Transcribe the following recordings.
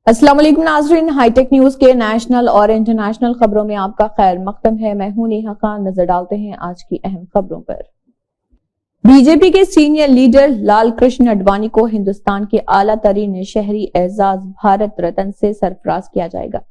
अस्सलाम वालेकुम नाज़रीन, हाईटेक न्यूज के नेशनल और इंटरनेशनल खबरों में आपका खैर मकदम है। मैं हूं नेहा खान। नजर डालते हैं आज की अहम खबरों पर। बीजेपी के सीनियर लीडर लाल कृष्ण आडवाणी को हिंदुस्तान के आला तरीन शहरी एजाज भारत रत्न से सरफराज किया जाएगा।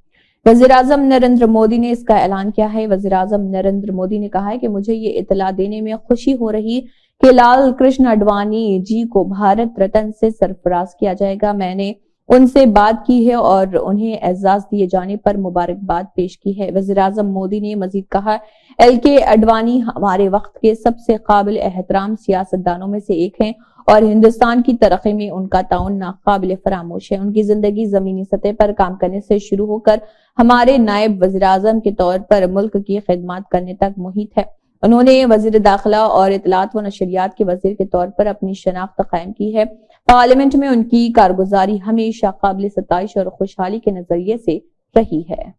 वजीर आजम नरेंद्र मोदी ने इसका ऐलान किया है। वजीर आजम नरेंद्र मोदी ने कहा है कि मुझे ये इतला देने में खुशी हो रही कि लाल कृष्ण आडवाणी जी को भारत रत्न से सरफराज किया जाएगा। मैंने उनसे बात की है और उन्हें एजाज दिए जाने पर मुबारकबाद पेश की है। वज़ीर आज़म मोदी ने मजीद कहा, LK आडवाणी हमारे वक्त के सबसे काबिल एहतराम सियासतदानों में से एक हैं और हिंदुस्तान की तरक्की में उनका ताउन नाकाबिल फरामोश है। उनकी जिंदगी जमीनी सतह पर काम करने से शुरू होकर हमारे नायब वज़ीर आज़म के तौर पर मुल्क की खिदमत करने तक मुहित है। उन्होंने वजीर दाखिला और इत्तलात व नशरियात के वजीर के तौर पर अपनी शनाख्त कायम की है। पार्लियामेंट में उनकी कारगुजारी हमेशा काबिल सताइश और खुशहाली के नजरिए से रही है।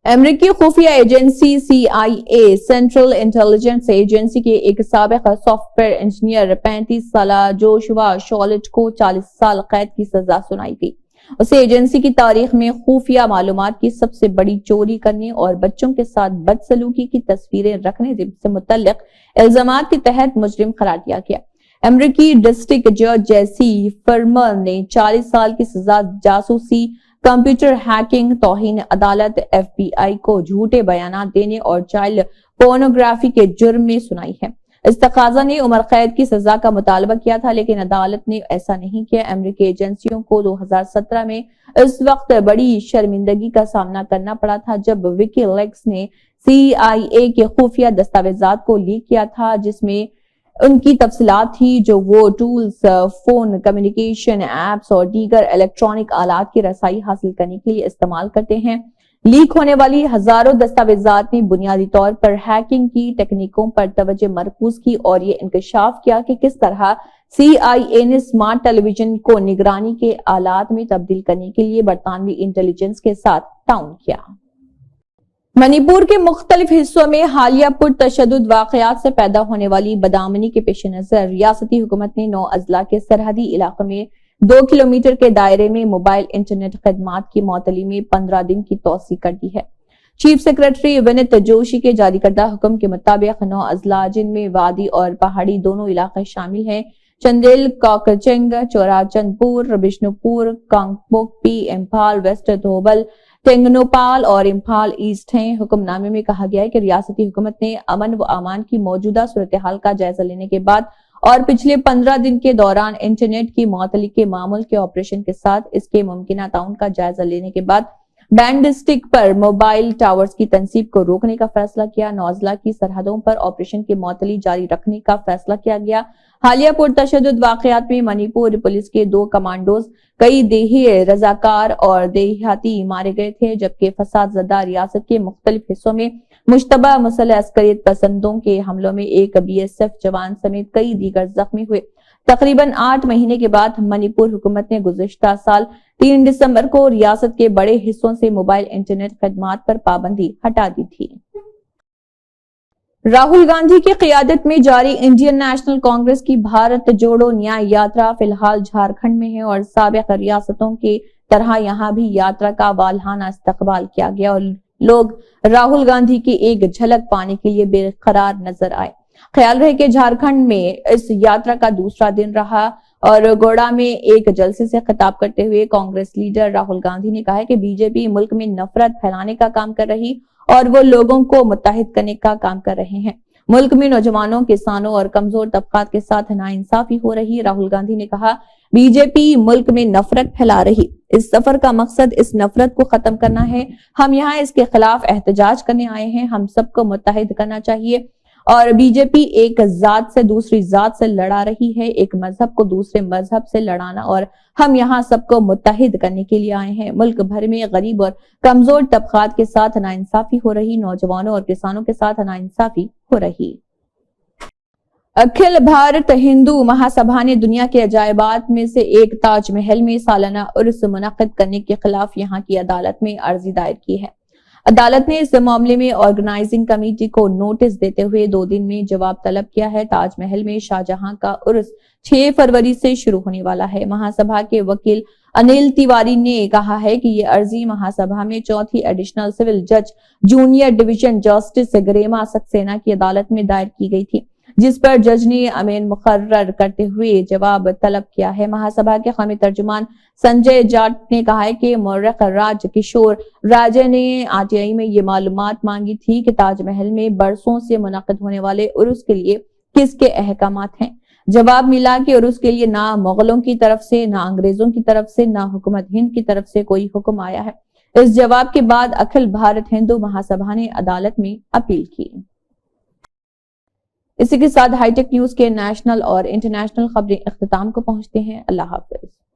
अमेरिकी खुफिया agency CIA central intelligence agency के एक साबिक सॉफ्टवेयर इंजीनियर 35 साल जोशुआ शॉलेट को 40 साल कैद की सजा सुनाई गई। उसे एजेंसी की तारीख में खुफिया मालूमात की सबसे बड़ी चोरी करने और बच्चों के साथ बदसलूकी की तस्वीरें रखने से मुतल्लिक इल्जामात के तहत मुजरिम करार दिया गया। अमेरिकी डिस्ट्रिक्ट जज जैसी फर्मर ने 40 साल की सजा जासूसी, कंप्यूटर हैकिंग, तौहीन अदालत, FBI को झूठे बयान देने और चाइल्ड पोर्नोग्राफी के जुर्म में सुनाई है। इस तकाजा ने उम्र कैद की सजा का मुतालबा किया था, लेकिन अदालत ने ऐसा नहीं किया। अमेरिकी एजेंसियों को 2017 में इस वक्त बड़ी शर्मिंदगी का सामना करना पड़ा था जब विकीलीक्स ने CIA के खुफिया दस्तावेजात को लीक किया था, जिसमें उनकी तफसीलात थी जो वो टूल्स, फोन, कम्युनिकेशन एप्स और दीगर इलेक्ट्रॉनिक आलात की रसाई हासिल करने के लिए इस्तेमाल करते हैं। लीक होने वाली हजारों दस्तावेजात ने बुनियादी तौर पर हैकिंग की टेक्निकों पर तवज्जो मरकूज की और ये इंकशाफ किया कि किस तरह CIA ने स्मार्ट टेलीविजन को निगरानी के आलात में तब्दील करने के लिए बरतानवी इंटेलिजेंस के साथ ताउन किया। मणिपुर के मुख्तलिफ हिस्सों में हालिया पुरतशद्दुद वाकयात से पैदा होने वाली बदआमनी के पेश नजर रियासती हुकूमत ने 9 अजला के सरहदी इलाके में 2 किलोमीटर के दायरे में मोबाइल इंटरनेट खदमात की मअतली में 15 दिन की तौसी कर दी है। चीफ सेक्रेटरी विनीत जोशी के जारी करदा हुक्म के मुताबिक 9 अजला, जिनमें वादी और पहाड़ी दोनों इलाके शामिल हैं, चंदेल, काकचंग, चौराचंदपुर, बिष्णुपुर, कांगपोकपी, इम्फाल वेस्ट, धोबल, टेंगनोपाल और इम्फाल ईस्ट हैं। हुक्मनामे में कहा गया है कि रियासती हुकूमत ने अमन व अमान की मौजूदा सूरत हाल का जायजा लेने के बाद और पिछले 15 दिन के दौरान इंटरनेट की मअतली के मामूल के ऑपरेशन के साथ इसके मुमकिना ताउन का जायजा लेने के बाद बैंड स्टिक पर मोबाइल टावर्स की तनसीब को रोकने का फैसला किया। 9 अजला की सरहदों पर ऑपरेशन की मअतली जारी रखने का फैसला किया गया। हालिया पुरतशद्दुद वाकयात में मणिपुर पुलिस के 2 कमांडोज, कई देही रजाकार और देहाती मारे गए थे, जबकि फसाद ज़दा रियासत के मुख्तलिफ हिस्सों में मुश्तबा मुसल्लह अस्करियत पसंदों के हमलों में एक BSF जवान समेत कई दीगर जख्मी हुए। तकरीबन 8 महीने के बाद मणिपुर हुकूमत ने गुज़िश्ता साल 3 दिसंबर को रियासत के बड़े हिस्सों से मोबाइल इंटरनेट खदमात पर पाबंदी हटा दी थी। राहुल गांधी की क़ियादत में जारी इंडियन नेशनल कांग्रेस की भारत जोड़ो न्याय यात्रा फिलहाल झारखंड में है और साबिक़ रियासतों की तरह यहां भी यात्रा का वालहाना इस्तकबाल किया गया और लोग राहुल गांधी की एक झलक पाने के लिए बेकरार नजर आए। ख्याल रहे कि झारखंड में इस यात्रा का दूसरा दिन रहा और गोड़ा में एक जलसे से खिताब करते हुए कांग्रेस लीडर राहुल गांधी ने कहा है कि बीजेपी मुल्क में नफरत फैलाने का काम कर रही और वो लोगों को मुत्तहिद करने का काम कर रहे हैं। मुल्क में नौजवानों, किसानों और कमजोर तबकात के साथ नाइंसाफी हो रही। राहुल गांधी ने कहा, बीजेपी मुल्क में नफरत फैला रही। इस सफर का मकसद इस नफरत को खत्म करना है। हम यहाँ इसके खिलाफ एहतजाज करने आए हैं। हम सबको मुत्तहिद करना चाहिए और बीजेपी एक जात से दूसरी जात से लड़ा रही है, एक मजहब को दूसरे मजहब से लड़ाना, और हम यहाँ सबको मुत्तहिद करने के लिए आए हैं। मुल्क भर में गरीब और कमजोर तबकात के साथ नाइंसाफी हो रही, नौजवानों और किसानों के साथ नाइंसाफी हो रही। अखिल भारत हिंदू महासभा ने दुनिया के अजायबात में से एक ताजमहल में सालाना उर्स मुनक्किद करने के खिलाफ यहाँ की अदालत में अर्जी दायर की है। अदालत ने इस मामले में ऑर्गेनाइजिंग कमेटी को नोटिस देते हुए 2 दिन में जवाब तलब किया है। ताजमहल में शाहजहां का उर्स 6 फरवरी से शुरू होने वाला है। महासभा के वकील انل تیواری نے کہا ہے کہ یہ عرضی مہاسبھا میں چوتھی ایڈیشنل سول جج جونیئر ڈویژن جسٹس گریما سکسینہ کی عدالت میں دائر کی گئی تھی، جس پر جج نے امین مقرر کرتے ہوئے جواب طلب کیا ہے۔ مہاسبھا کے قومی ترجمان سنجے جاٹ نے کہا ہے کہ مورخ راج کشور راجے نے RTI میں یہ معلومات مانگی تھی کہ تاج محل میں برسوں سے منعقد ہونے والے عرس کے لیے کس کے احکامات ہیں۔ جواب ملا کہ عرس کے لیے نہ مغلوں کی طرف سے، نہ انگریزوں کی طرف سے، نہ حکومت ہند کی طرف سے کوئی حکم آیا ہے۔ اس جواب کے بعد اکھل بھارت ہندو مہاسبھا نے عدالت میں اپیل کی۔ اسی کے ساتھ ہائی ٹیک نیوز کے نیشنل اور انٹرنیشنل خبریں اختتام کو پہنچتے ہیں۔ اللہ حافظ۔